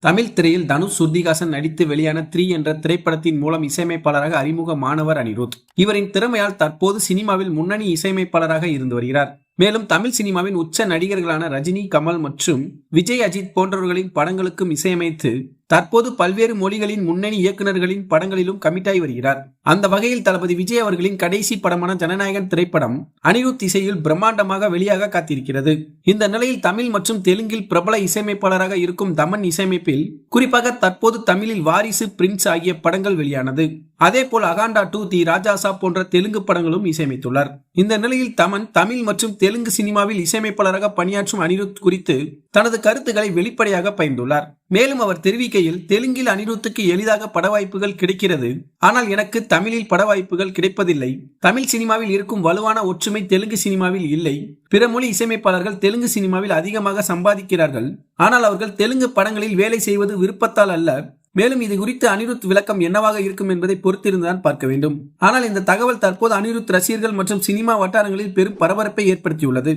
தமிழ் திரையில் தனுஷ் ஸ்ருதிஹாசன் நடித்து வெளியான 3 என்ற திரைப்படத்தின் மூலம் இசையமைப்பாளராக அறிமுகமானவர் அனிருத். இவரின் திறமையால் தற்போது சினிமாவில் முன்னணி இசையமைப்பாளராக இருந்து வருகிறார். மேலும் தமிழ் சினிமாவின் உச்ச நடிகர்களான ரஜினி, கமல் மற்றும் விஜய், அஜித் போன்றவர்களின் படங்களுக்கும் இசையமைத்து தற்போது பல்வேறு மொழிகளின் முன்னணி இயக்குநர்களின் படங்களிலும் கமிட்டாகி வருகிறார். அந்த வகையில் தளபதி விஜய் அவர்களின் கடைசி படமான ஜனநாயகன் திரைப்படம் அனிருத் இசையில் பிரம்மாண்டமாக வெளியாக காத்திருக்கிறது. இந்த நிலையில் தமிழ் மற்றும் தெலுங்கில் பிரபல இசையமைப்பாளராக இருக்கும் தமன் இசையமைப்பில் குறிப்பாக தற்போது தமிழில் வாரிசு, பிரின்ஸ் ஆகிய படங்கள் வெளியானது. அதேபோல் அகாண்டா 2, தி ராஜாசா போன்ற தெலுங்கு படங்களும் இசையமைத்துள்ளார். இந்த நிலையில் தமன் தமிழ் மற்றும் தெலுங்கு சினிமாவில் இசையமைப்பாளராக பணியாற்றும் அனிருத் குறித்து தனது கருத்துக்களை வெளிப்படையாக பகிர்ந்துள்ளார். மேலும் அவர் தெரிவிக்கையில், தெலுங்கில் அனிருத்துக்கு எளிதாக பட வாய்ப்புகள் கிடைக்கிறது. ஆனால் எனக்கு தமிழில் பட வாய்ப்புகள் கிடைப்பதில்லை. தமிழ் சினிமாவில் இருக்கும் வலுவான ஒற்றுமை தெலுங்கு சினிமாவில் இல்லை. பிற மொழி இசையமைப்பாளர்கள் தெலுங்கு சினிமாவில் அதிகமாக சம்பாதிக்கிறார்கள். ஆனால் அவர்கள் தெலுங்கு படங்களில் வேலை செய்வது விருப்பத்தால் அல்ல. மேலும் இது குறித்து அனிருத் விளக்கம் என்னவாக இருக்கும் என்பதை பொறுத்திருந்துதான் பார்க்க வேண்டும். ஆனால் இந்த தகவல் தற்போது அனிருத் ரசிகர்கள் மற்றும் சினிமா வட்டாரங்களில் பெரும் பரபரப்பை ஏற்படுத்தியுள்ளது.